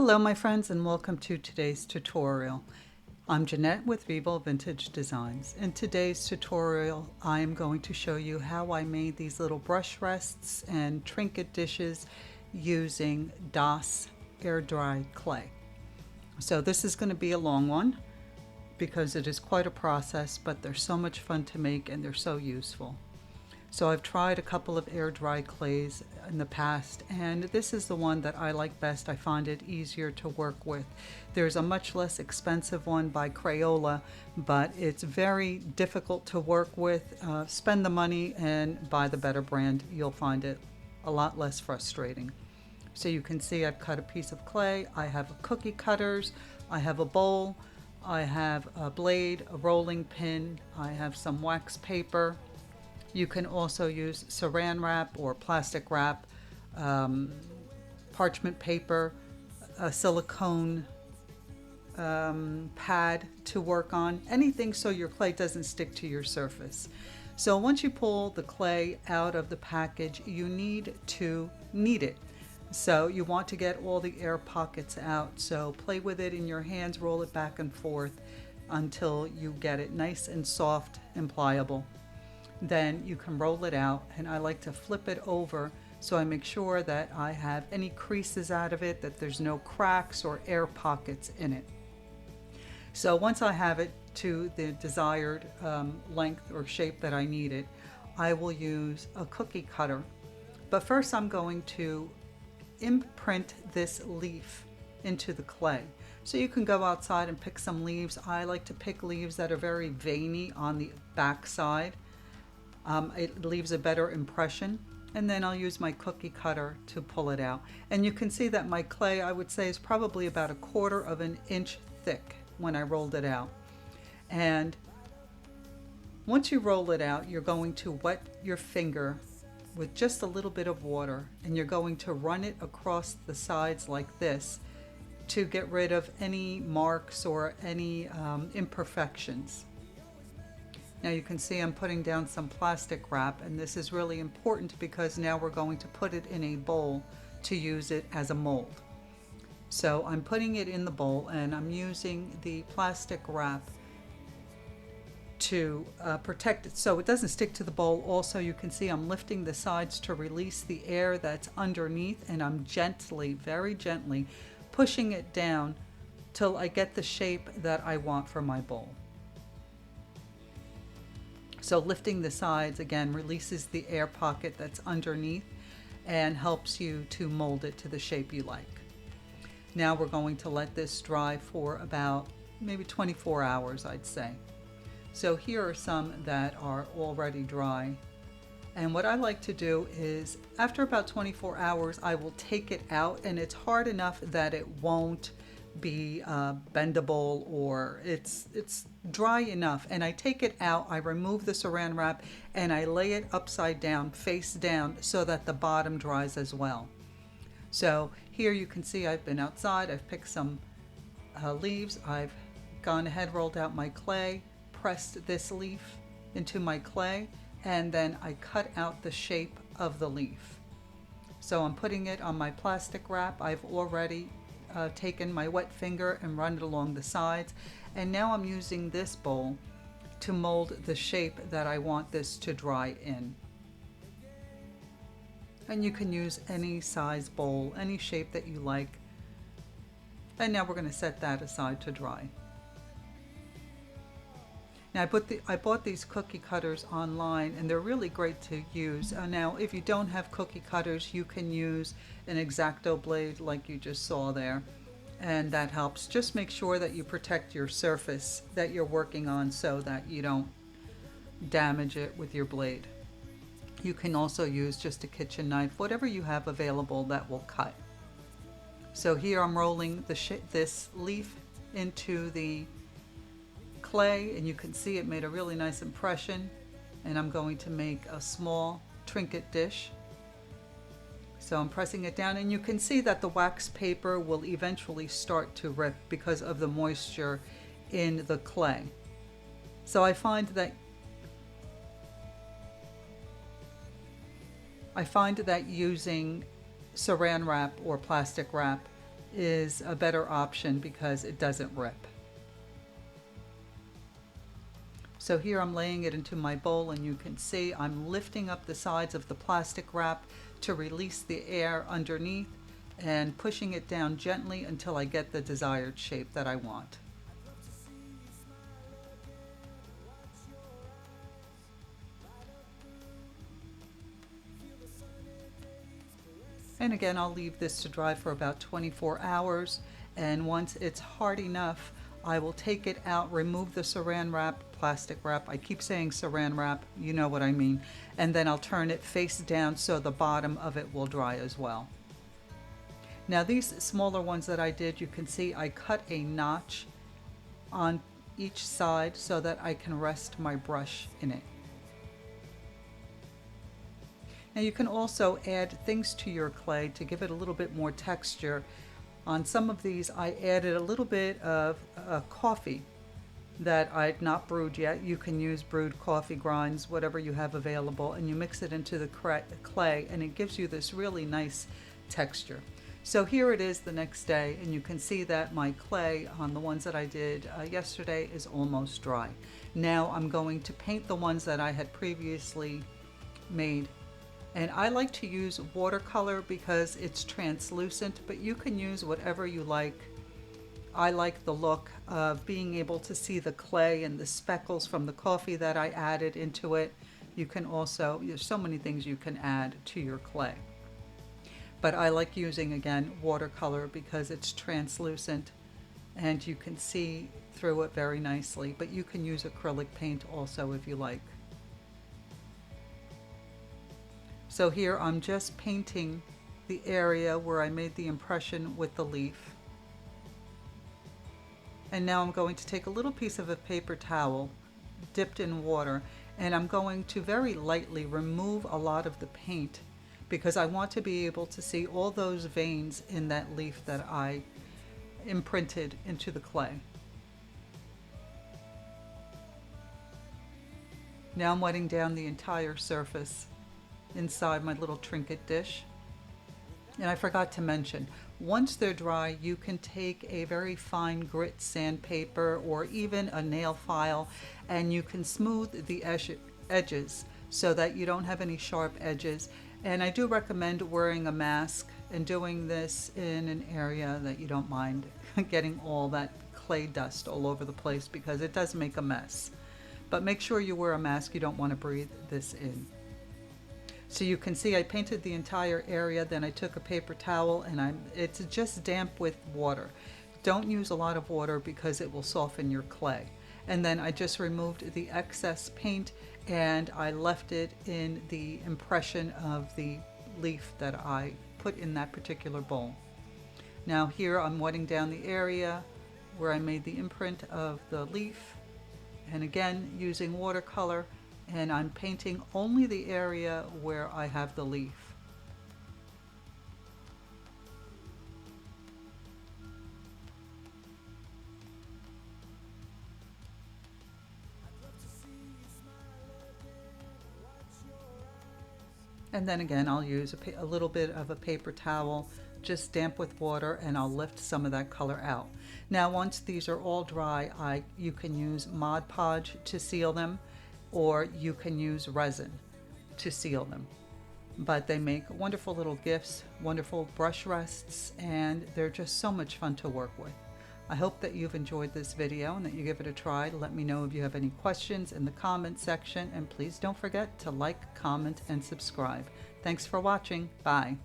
Hello my friends and welcome to today's tutorial. I'm Jeanette with Vivo Vintage Designs. In today's tutorial I am going to show you how I made these little brush rests and trinket dishes using Das air dry clay. So this is going to be a long one because it is quite a process, but they're so much fun to make and they're so useful. So I've tried a couple of air dry clays in the past, and this is the one that I like best. I find it easier to work with. There's a much less expensive one by Crayola, but it's very difficult to work with. Spend the money and buy the better brand. You'll find it a lot less frustrating. So you can see I've cut a piece of clay. I have cookie cutters. I have a bowl. I have a blade, a rolling pin. I have some wax paper. You can also use saran wrap or plastic wrap, parchment paper, a silicone pad to work on, anything so your clay doesn't stick to your surface. So once you pull the clay out of the package, you need to knead it. So you want to get all the air pockets out. So play with it in your hands, roll it back and forth until you get it nice and soft and pliable. Then you can roll it out, and I like to flip it over so I make sure that I have any creases out of it, that there's no cracks or air pockets in it. So once I have it to the desired length or shape that I need it, I will use a cookie cutter. But first I'm going to imprint this leaf into the clay. So you can go outside and pick some leaves. I like to pick leaves that are very veiny on the back side. It leaves a better impression, and then I'll use my cookie cutter to pull it out. And you can see that my clay, I would say, is probably about 1/4 of an inch thick when I rolled it out. And once you roll it out, you're going to wet your finger with just a little bit of water, and you're going to run it across the sides like this to get rid of any marks or any imperfections. Now you can see I'm putting down some plastic wrap, and this is really important because now we're going to put it in a bowl to use it as a mold. So I'm putting it in the bowl, and I'm using the plastic wrap to protect it so it doesn't stick to the bowl. Also, you can see I'm lifting the sides to release the air that's underneath, and I'm gently, very gently, pushing it down till I get the shape that I want for my bowl. So lifting the sides again releases the air pocket that's underneath and helps you to mold it to the shape you like. Now we're going to let this dry for about maybe 24 hours, I'd say. So here are some that are already dry. And what I like to do is after about 24 hours, I will take it out, and it's hard enough that it won't be bendable, or it's dry enough, and I take it out, I remove the saran wrap, and I lay it upside down, face down, so that the bottom dries as well. So here you can see I've been outside, I've picked some leaves, I've gone ahead, rolled out my clay, pressed this leaf into my clay, and then I cut out the shape of the leaf. So I'm putting it on my plastic wrap. I've already taken my wet finger and run it along the sides, and now I'm using this bowl to mold the shape that I want this to dry in. And you can use any size bowl, any shape that you like. And now we're going to set that aside to dry. Now I bought these cookie cutters online, and they're really great to use. Now if you don't have cookie cutters, you can use an X-Acto blade like you just saw there, and that helps. Just make sure that you protect your surface that you're working on so that you don't damage it with your blade. You can also use just a kitchen knife, whatever you have available that will cut. So here I'm rolling this leaf into the clay, and you can see it made a really nice impression, and I'm going to make a small trinket dish. So I'm pressing it down, and you can see that the wax paper will eventually start to rip because of the moisture in the clay. So I find that using saran wrap or plastic wrap is a better option because it doesn't rip. So here I'm laying it into my bowl, and you can see I'm lifting up the sides of the plastic wrap to release the air underneath and pushing it down gently until I get the desired shape that I want. And again, I'll leave this to dry for about 24 hours. And once it's hard enough, I will take it out, remove the saran wrap, plastic wrap. I keep saying saran wrap, you know what I mean. And then I'll turn it face down so the bottom of it will dry as well. Now these smaller ones that I did, you can see I cut a notch on each side so that I can rest my brush in it. Now you can also add things to your clay to give it a little bit more texture. On some of these I added a little bit of coffee that I'd not brewed yet. You can use brewed coffee grinds, whatever you have available, and you mix it into the clay and it gives you this really nice texture. So here it is the next day, and you can see that my clay on the ones that I did yesterday is almost dry. Now I'm going to paint the ones that I had previously made. And I like to use watercolor because it's translucent, but you can use whatever you like. I like the look of being able to see the clay and the speckles from the coffee that I added into it. You can also, there's so many things you can add to your clay. But I like using, again, watercolor because it's translucent and you can see through it very nicely. But you can use acrylic paint also if you like. So here I'm just painting the area where I made the impression with the leaf. And now I'm going to take a little piece of a paper towel dipped in water, and I'm going to very lightly remove a lot of the paint because I want to be able to see all those veins in that leaf that I imprinted into the clay. Now I'm wetting down the entire surface inside my little trinket dish. And I forgot to mention, once they're dry, you can take a very fine grit sandpaper or even a nail file, and you can smooth the edges so that you don't have any sharp edges. And I do recommend wearing a mask and doing this in an area that you don't mind getting all that clay dust all over the place, because it does make a mess. But make sure you wear a mask, you don't want to breathe this in. So you can see I painted the entire area, then I took a paper towel and it's just damp with water. Don't use a lot of water because it will soften your clay. And then I just removed the excess paint and I left it in the impression of the leaf that I put in that particular bowl. Now here I'm wetting down the area where I made the imprint of the leaf, and again using watercolor, and I'm painting only the area where I have the leaf. And then again I'll use a little bit of a paper towel, just damp with water, and I'll lift some of that color out. Now once these are all dry, you can use Mod Podge to seal them, or you can use resin to seal them. But they make wonderful little gifts, wonderful brush rests, and they're just so much fun to work with. I hope that you've enjoyed this video and that you give it a try. Let me know if you have any questions in the comment section, and please don't forget to like, comment, and subscribe. Thanks for watching. Bye.